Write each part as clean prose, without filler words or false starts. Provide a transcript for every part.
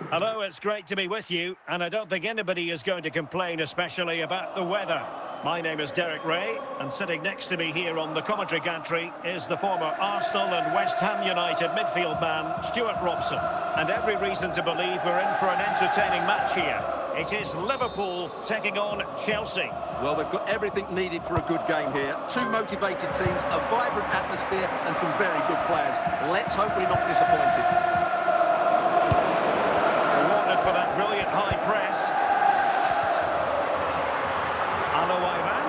Hello, it's great to be with you, and I don't think anybody is going to complain, especially about the weather. My name is Derek Ray, and sitting next to me here on the commentary gantry is the former Arsenal and West Ham United midfield man, Stuart Robson. And every reason to believe we're in for an entertaining match here. It is Liverpool taking on Chelsea. Well, they've got everything needed for a good game here. Two motivated teams, a vibrant atmosphere, and some very good players. Let's hope we're not disappointed. For that brilliant high press. Iran.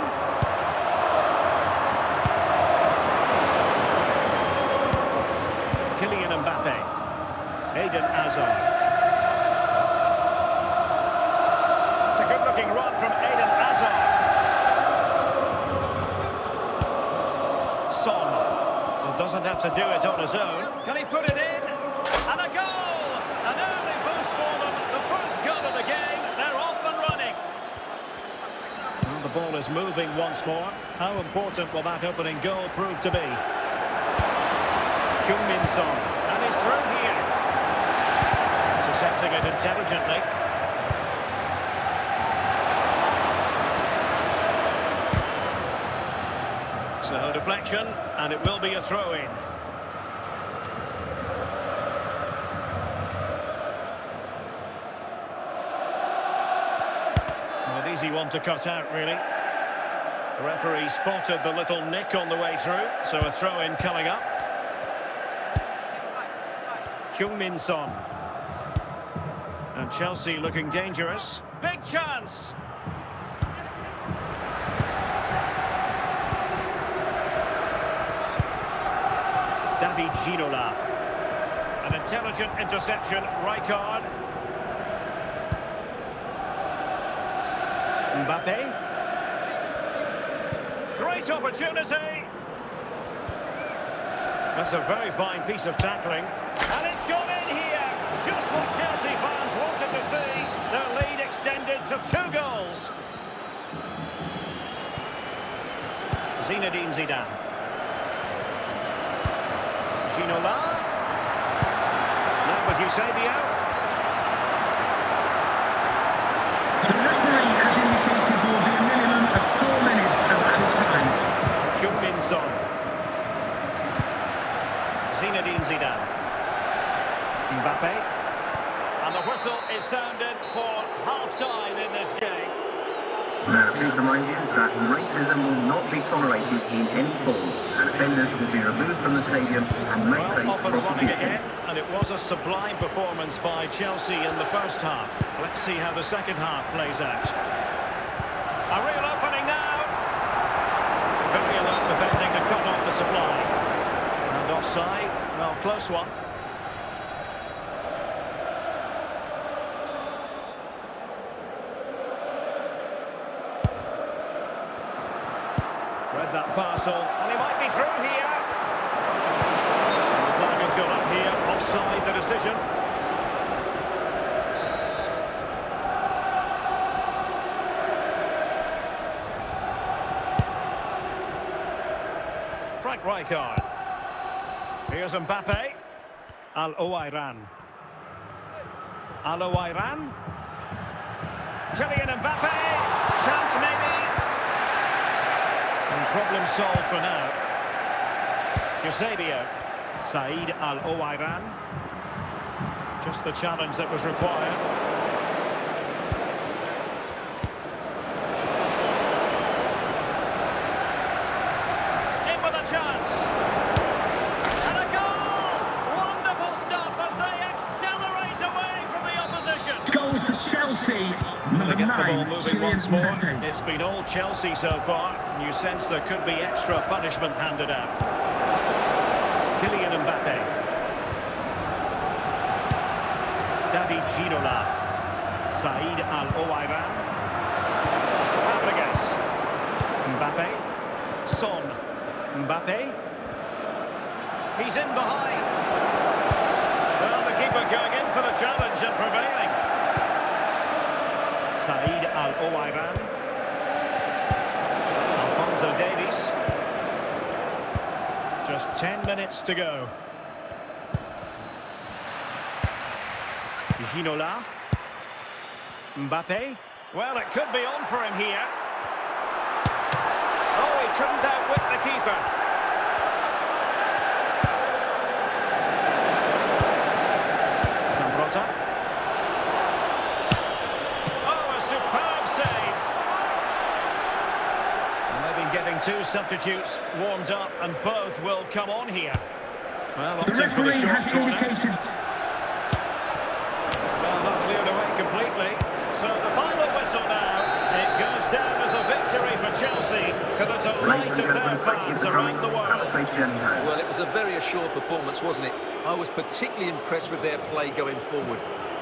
Kylian Mbappe. Eden Hazard. It's a good-looking run from Eden Hazard. Son. Well, doesn't have to do it on his own. Can he put it in? And a goal! An early boost for them. The first goal of the game. They're off and running. Well, the ball is moving once more. How important will that opening goal prove to be? Heung-min Son. And he's through here. Intercepting it intelligently. So deflection, and it will be a throw-in. An easy one to cut out, really. The referee spotted the little nick on the way through, so a throw-in coming up. Heung-min Son. And Chelsea looking dangerous. Big chance! David Ginola. An intelligent interception, Rijkaard. Mbappe. Great opportunity. That's a very fine piece of tackling. And it's gone in here. Just what Chelsea fans wanted to see. Their lead extended to 2 goals. Zinedine Zidane. Ginola. Now with Eusebio. The referee has indicated there will be a minimum of 4 minutes of added time. Heung-min Son. Zinedine Zidane. Mbappe. And the whistle is sounded for half-time in this game. Now, please remind you that racism will not be tolerated in any form, and offenders will be removed from the stadium and may face Well, off and running prosecution. again, and it was a sublime performance by Chelsea in the first half. Let's see how the second half plays out. A real opening now. Very alert defending to cut off the supply. And offside, well, close one. Read that parcel, and he might be through here. And the flag has gone up here, offside the decision. Frank Rijkaard. Here's Mbappe. Al-Owairan. Al-Owairan. Kylian Mbappe. Chance maybe. And problem solved for now. Eusebio. Said Al-Owairan. Just the challenge that was required. In with a chance. And a goal! Wonderful stuff as they accelerate away from the opposition. Goals for Chelsea. To Number get the ball 9, moving Kylian once more. Mbappe. It's been all Chelsea so far. And you sense there could be extra punishment handed out. Kylian Mbappe. David Ginola. Said Al-Owairan. Fabregas. Mbappe. Son. Mbappe. He's in behind. Well, the keeper going in for the challenge and prevailing. Said Al-Owairan. Alphonso Davies. Just 10 minutes to go. Ginola. Mbappe. Well, it could be on for him here. Oh, he couldn't outwit the keeper. Zambrota. Oh, a superb save. And they've been getting two substitutes warmed up, and both will come on here. Well, The referee has indicated... Well, not cleared away completely. So the final whistle now. It goes down as a victory for Chelsea to the delight of their fans around the world. Well, it was a very assured performance, wasn't it? I was particularly impressed with their play going forward.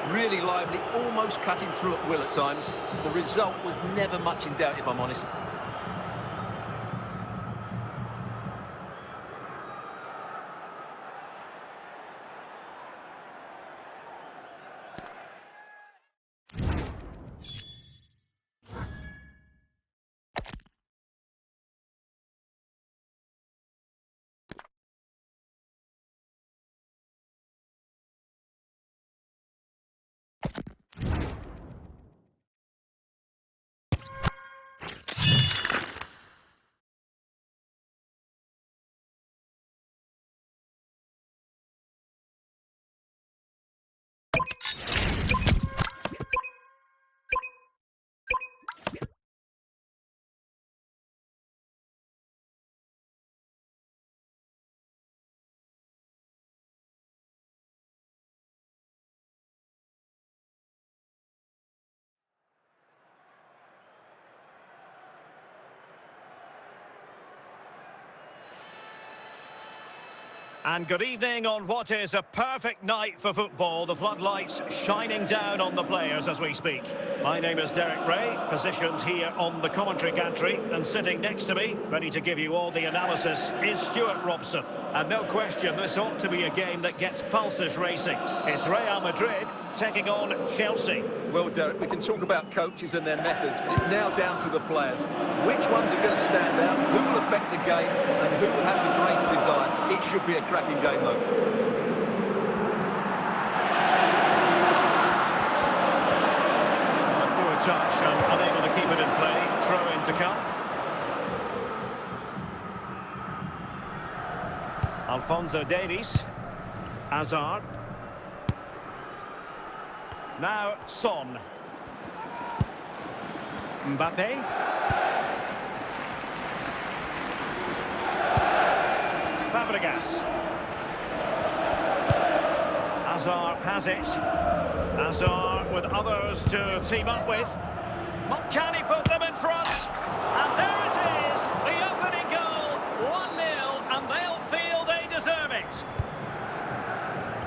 Really lively, almost cutting through at will at times. The result was never much in doubt, if I'm honest. And good evening on what is a perfect night for football. The floodlights shining down on the players as we speak. My name is Derek Ray, positioned here on the commentary gantry, and sitting next to me, ready to give you all the analysis, is Stuart Robson. And no question, this ought to be a game that gets pulses racing. It's Real Madrid taking on Chelsea. Well, Derek, we can talk about coaches and their methods, but it's now down to the players. Which ones are going to stand out, who will affect the game, and who will have the greater desire? It should be a cracking game, though. A poor touch and unable to keep it in play. Throw in to come. Alphonso Davies. Hazard. Now Son. Mbappe. Fabregas. Hazard has it. Hazard with others to team up with. Can he put them in front? And there it is, the opening goal, 1-0, and they'll feel they deserve it.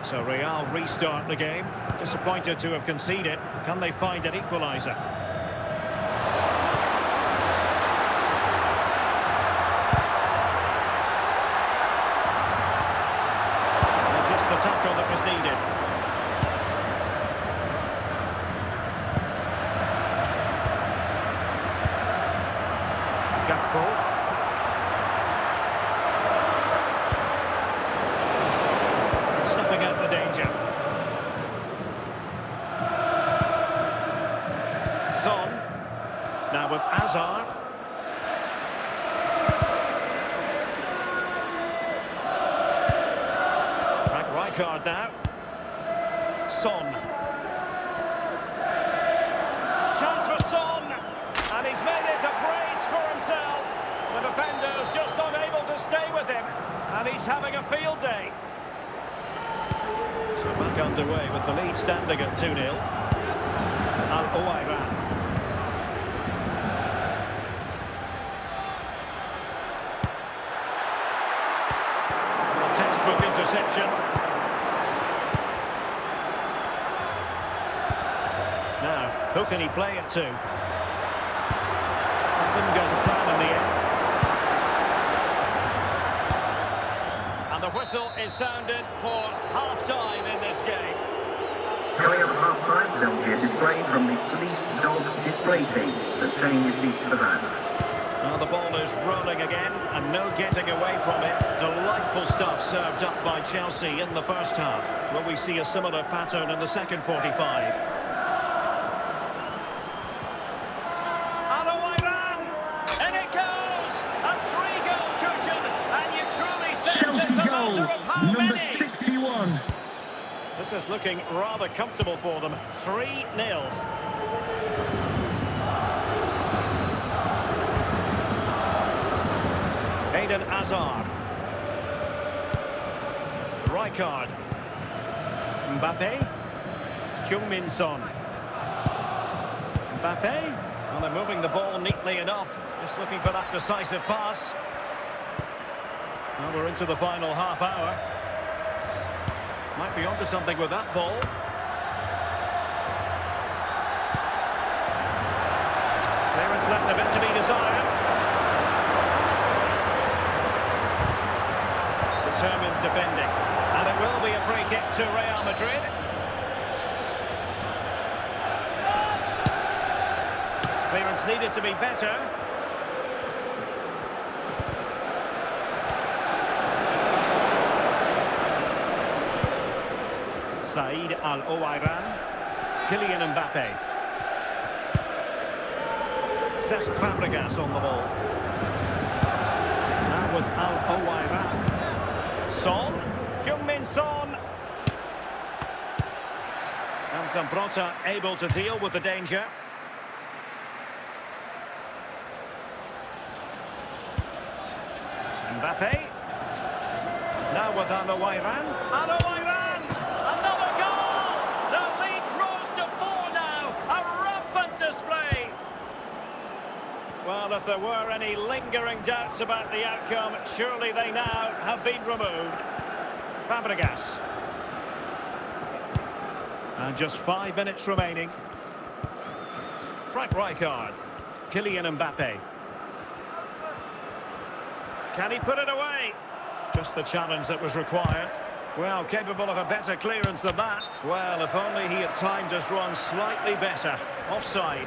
So Real restart the game. Disappointed to have conceded. Can they find an equaliser? Just the tackle that was needed. Gakpo. Snuffing out the danger. Son. Now with Hazard. Right card now. Son. Chance for Son. And he's made it a brace for himself. The defender's just unable to stay with him. And he's having a field day. So back underway with the lead standing at 2-0. Al-Owairan. Textbook interception. Now, who can he play it to? That didn't go to plan in the end. And the whistle is sounded for half-time in this game. Coming up at half-time, there'll be a display from the police dog display team. The change is for that. Well, the ball is rolling again, and no getting away from it. Delightful stuff served up by Chelsea in the first half. Will we see a similar pattern in the second 45? And it goes! A three-goal cushion, and you truly sense Chelsea it's a goal, matter of how number many. 61. This is looking rather comfortable for them. 3-0. Eden Hazard. Rijkaard. Mbappe. Heung-min Son. Mbappe. Well, they're moving the ball neatly enough. Just looking for that decisive pass. Well, we're into the final half hour. Might be onto something with that ball. Clearance left a bit to be desired. Determined defending. And it will be a free kick to Real Madrid. Clearance needed to be better. Saïd Al-Owairan. Kylian Mbappe. Cesc Fabregas on the ball. Now with Al-Owairan. Son. Heung-min Son. And Zambrota able to deal with the danger. Mbappe. Now with Al-Owairan. Al-Owairan! Another goal! The lead grows to 4 now. A rampant display. Well, if there were any lingering doubts about the outcome, surely they now have been removed. Fabregas. And just 5 minutes remaining. Frank Rijkaard. Kylian Mbappe. Can he put it away? Just the challenge that was required. Well, capable of a better clearance than that. Well, if only he had timed his run slightly better. Offside.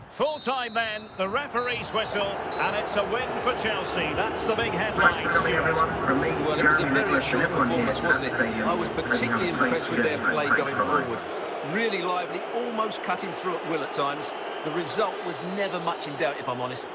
Full-time then, the referee's whistle, and it's a win for Chelsea. That's the big headline, Stuart. Well, it was a very short performance, wasn't it? I was particularly impressed with their play going forward. Really lively, almost cutting through at will at times. The result was never much in doubt, if I'm honest.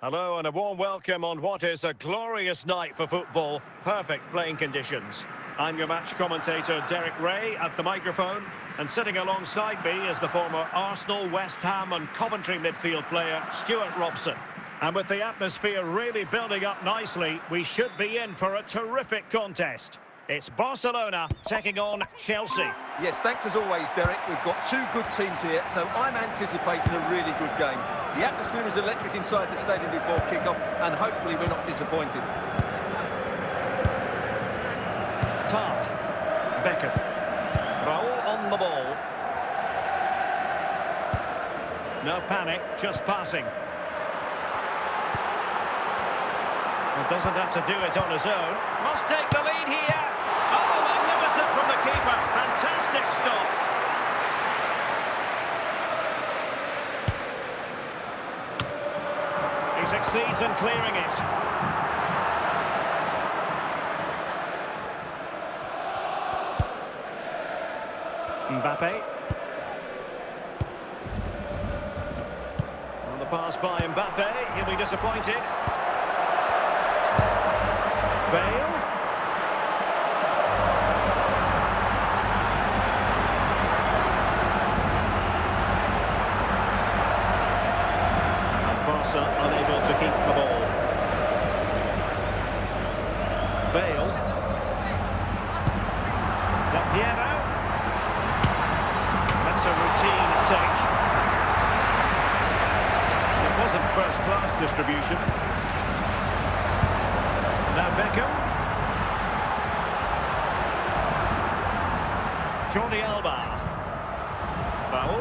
Hello and a warm welcome on what is a glorious night for football. Perfect playing conditions. I'm your match commentator Derek Ray at the microphone, and sitting alongside me is the former Arsenal, West Ham and Coventry midfield player Stuart Robson. And with the atmosphere really building up nicely, we should be in for a terrific contest. It's Barcelona taking on Chelsea. Yes, thanks as always, Derek. We've got two good teams here, so I'm anticipating a really good game. The atmosphere is electric inside the stadium before kick-off, and hopefully we're not disappointed. Tar. Beckham. Raul on the ball. No panic, just passing. Well, doesn't have to do it on his own. Must take the lead here. Oh, magnificent from the keeper. Fantastic stop. He succeeds in clearing it. Mbappe. On the pass by Mbappe, he'll be disappointed. Bale. And Barca unable to keep the ball. Bale. Del Piero. That's a routine take. It wasn't first-class distribution. Now Beckham. Jordi Alba. Foul.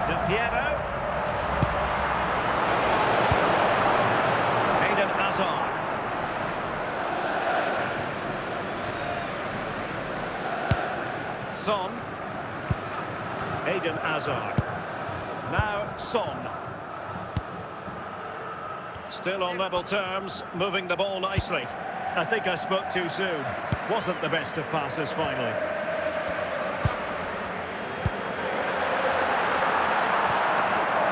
Del Piero. Eden Hazard. Son. Eden Hazard. Now Son. Still on level terms, moving the ball nicely. I think I spoke too soon. Wasn't the best of passes finally.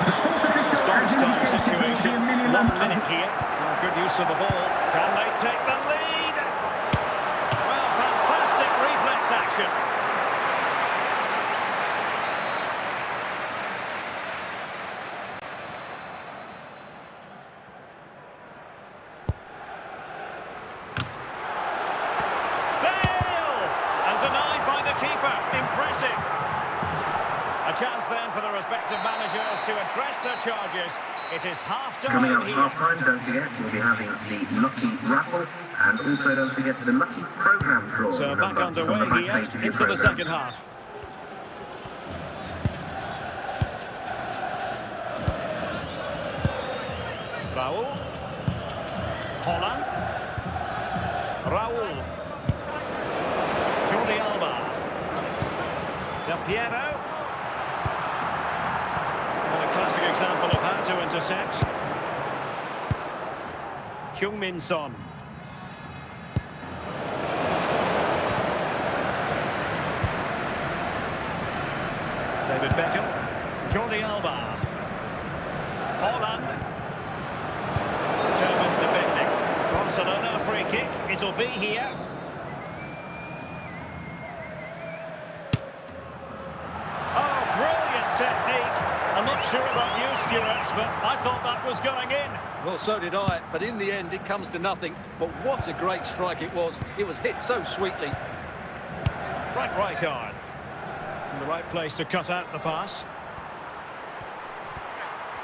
Stop-time situation. 1 minute here. Good use of the ball. Can they take the lead? Well, fantastic reflex action. Denied by the keeper. Impressive. A chance then for the respective managers to address their charges. It is Coming up half-time here. half-time, don't forget, we'll be having the Lucky Raffle, and also don't forget the Lucky Programme draw. So back underway here into the second half. Raul. Holland. Raul. Jordi Alba. Del Piero. Well, a classic example of how to intercept. Heung-min Son. David Beckham. Jordi Alba. Holland. Determined defending. Barcelona free kick. It'll be here. Technique. I'm not sure about you, Stuart, but I thought that was going in. Well, so did I, but in the end it comes to nothing. But what a great strike it was. It was hit so sweetly. Frank Rijkaard. In the right place to cut out the pass.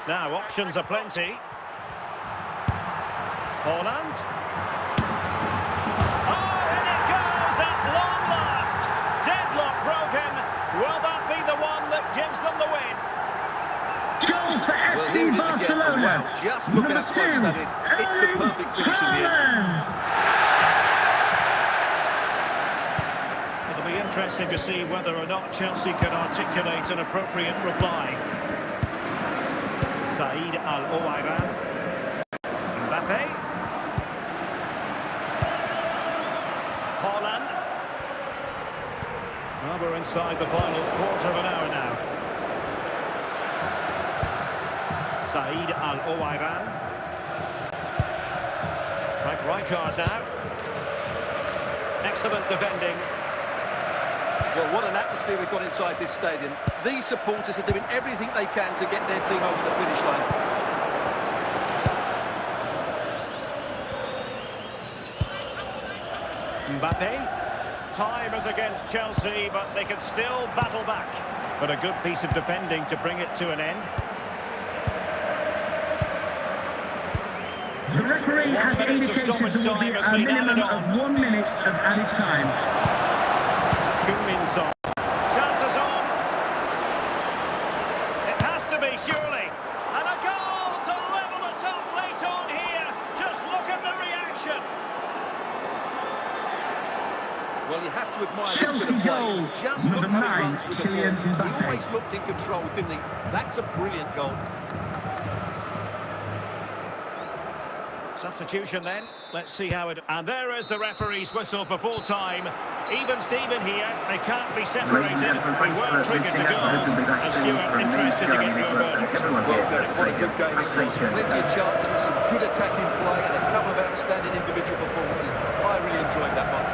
Now, options are plenty. Holland. Oh, and it goes at long last. Deadlock broken. Will that be the one that gives them the win? Goal for Well, FC here it is again. Barcelona. Wow, just look at how close that is. It's the perfect finish in the end. It'll be interesting to see whether or not Chelsea can articulate an appropriate reply. Saïd Al-Owairan. Mbappe. Holland. Well, we're inside the final quarter of an hour now. Saïd Al-Owairan. Frank Rijkaard now. Excellent defending. Well, what an atmosphere we've got inside this stadium. These supporters are doing everything they can to get their team over the finish line. Mbappe. Time is against Chelsea, but they can still battle back. But a good piece of defending to bring it to an end. The referee has indicated there will be a minimum of 1 minute of added time. Heung-min Son. Chances on. It has to be, surely. And a goal to level it up late on here. Just look at the reaction. Well, you have to admire Chelsea this bit of goal, play. Just look number how he 9, runs with the Kylian ball. He Mbappe. always looked in control, didn't he? That's a brilliant goal. Substitution then. Let's see how it... And there is the referee's whistle for full time. Even Steven here, they can't be Ladies separated. and gentlemen, They thanks were for triggered to listening. I hope goals. you'll be back And soon Stuart, for a new interested to get journey your with verdict. everyone Well, here at Derek, the what a stadium. good game Thanks it for was. listening. Plenty of chances, some good attacking play, and a couple of outstanding individual performances. I really enjoyed that one.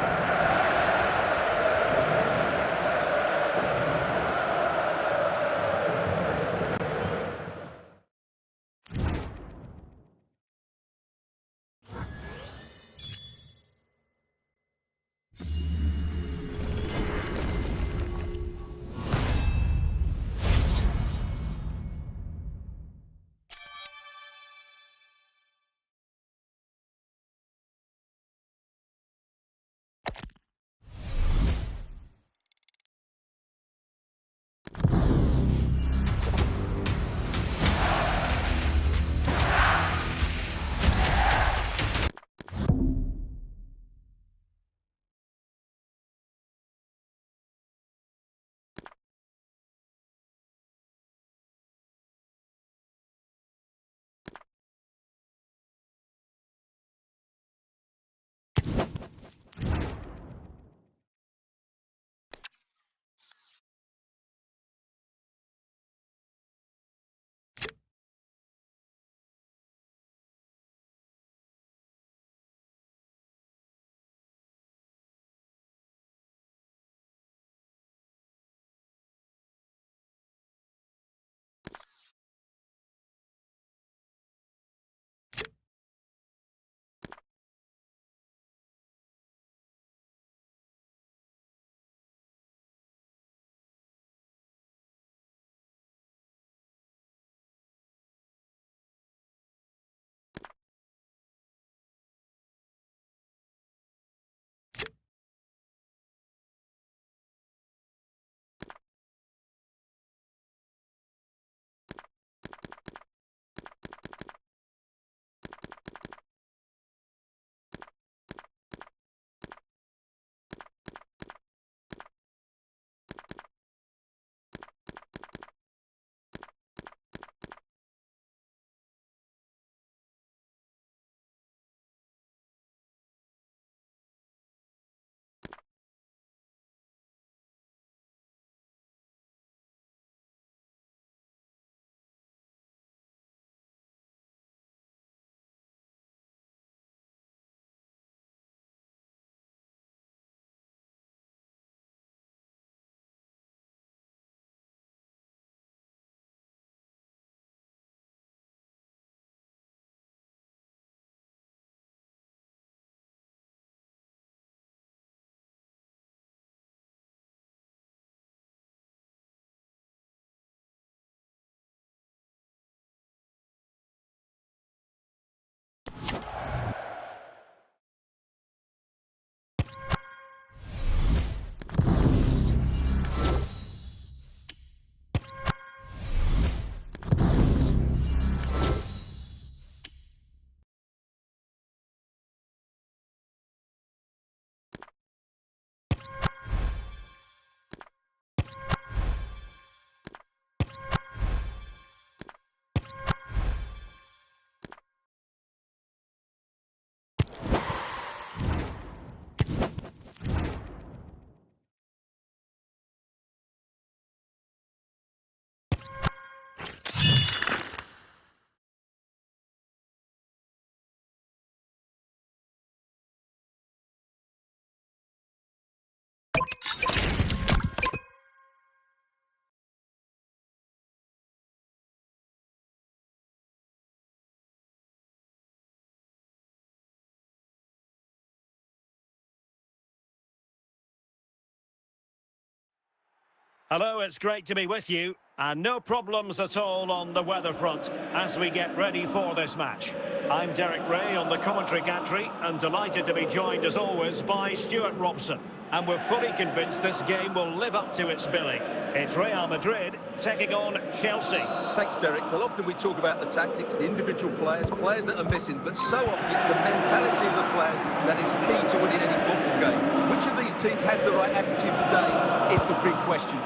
Hello, it's great to be with you. And no problems at all on the weather front as we get ready for this match. I'm Derek Ray on the commentary gantry and delighted to be joined as always by Stuart Robson. And we're fully convinced this game will live up to its billing. It's Real Madrid taking on Chelsea. Thanks, Derek. Well, often we talk about the tactics, the individual players that are missing, but so often it's the mentality of the players that is key to winning any football game. Which of these teams has the right attitude today is the big question.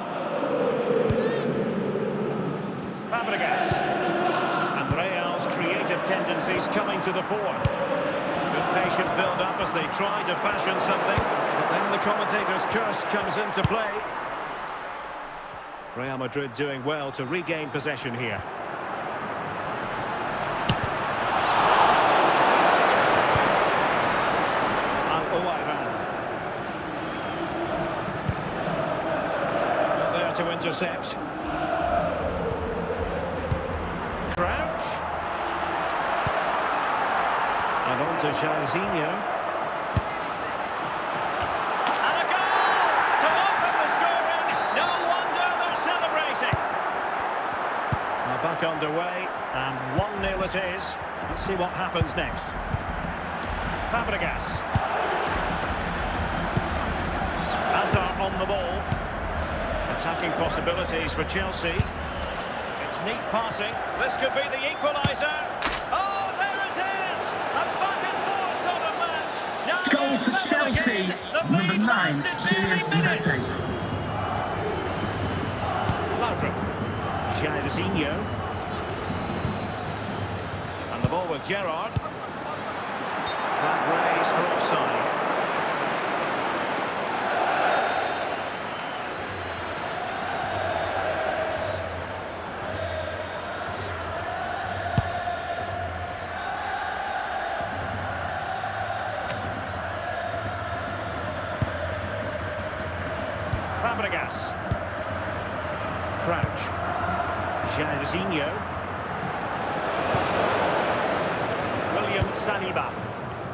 Fabregas. And Real's creative tendencies coming to the fore. Good Patient build-up as they try to fashion something, but then the commentator's curse comes into play. Real Madrid doing well to regain possession here. There to intercept. Crouch. And on to Jairzinho. And a goal to open the scoring. No wonder they're celebrating. Now back underway, and 1-0 it is. Let's see what happens next. Fabregas. Hazard on the ball. Attacking possibilities for Chelsea. It's neat passing. This could be the equaliser. Oh, there it is! A back and forth sort of match. Now Goal for Chelsea, number 9, Kylian Mbappé. Laudrup. Jairzinho. And the ball with Gerrard. That raised for offside. Fabregas. Crouch. Jairzinho. William Saliba.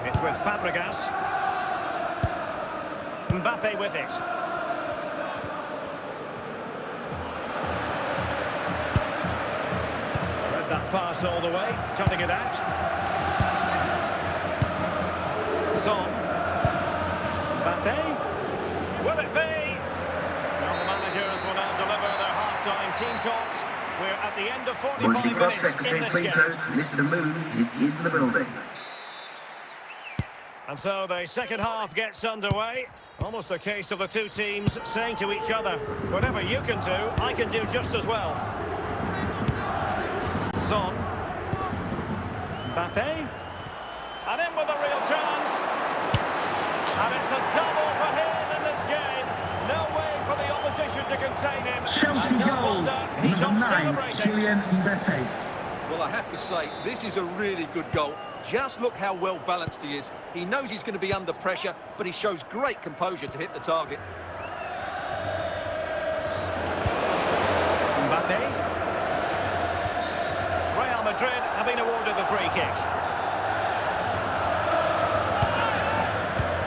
It's with Fabregas. Mbappe with it. Read that pass all the way, cutting it out. Son. Mbappe. Will it be? Well, the managers will now deliver their half-time team talks. We're at the end of 45 minutes in this game. Mr. Moon is in the building. And so the second half gets underway. Almost a case of the two teams saying to each other, whatever you can do, I can do just as well. Son. Mbappe. And in with a real chance. And it's a double for him in this game. No way for the opposition to contain him. Chelsea goal, he's number 9, celebrating. Kylian Mbappé. Well, I have to say, this is a really good goal. Just look how well balanced he is. He knows he's going to be under pressure, but he shows great composure to hit the target. Mbappe. Real Madrid have been awarded the free kick.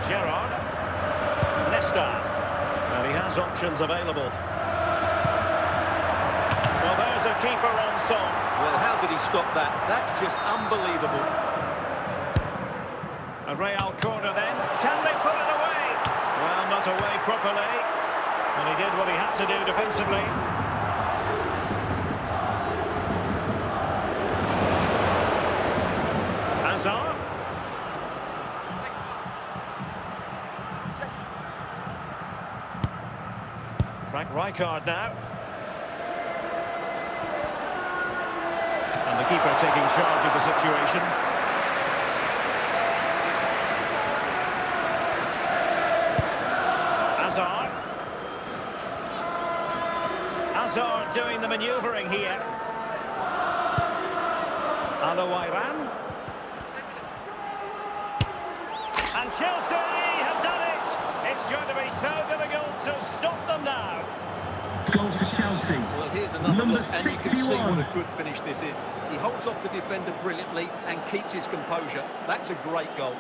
Gerrard. Nesta. And he has options available. Well, there's a keeper on Son. Well, how did he stop that? That's just unbelievable. A Real corner then. Can they put it away? Well, not away properly. And he did what he had to do defensively. Hazard. Frank Rijkaard now. And the keeper taking charge of the situation. Hazard doing the manoeuvring here. Alawairan. And Chelsea have done it. It's going to be so difficult to stop them now. Goal for Chelsea. Well, here's another Number look, and you can see 61. what a good finish this is. He holds off the defender brilliantly and keeps his composure. That's a great goal.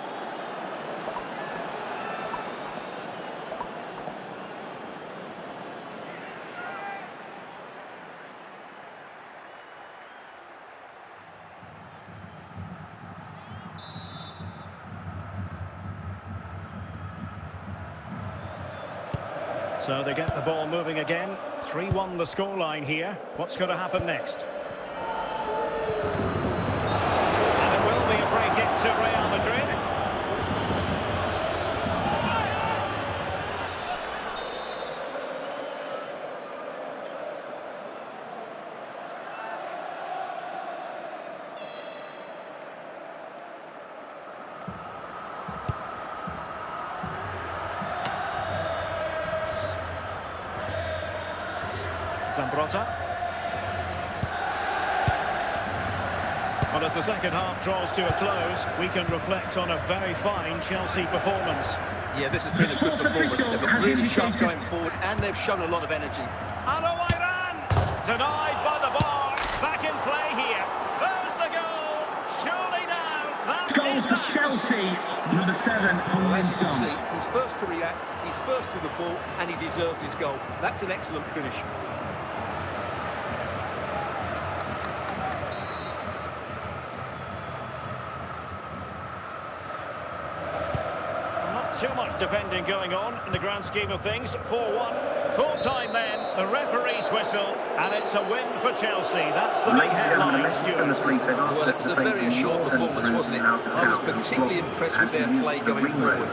So they get the ball moving again. 3-1 the scoreline here. What's going to happen next? And it will be a free kick to Real Madrid. Zambrotta. Well, as the second half draws to a close, we can reflect on a very fine Chelsea performance. Yeah, this has been a good performance. They've been really sharp going forward, and they've shown a lot of energy. And away ran! Denied by the bar. Back in play here. There's the goal. Surely now. That Goals is for that. Chelsea, number 7 on Well, as you can Winston. see, he's first to react, he's first to the ball, and he deserves his goal. That's an excellent finish. Not too much defending going on in the grand scheme of things. 4-1. Full-time then. The referee's whistle. And it's a win for Chelsea. That's the big headline, Stuart. Well, it was a very assured performance, wasn't it? I was particularly impressed with their play going forward.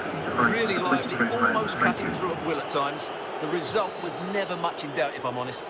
Really lively, almost cutting through at will at times. The result was never much in doubt, if I'm honest.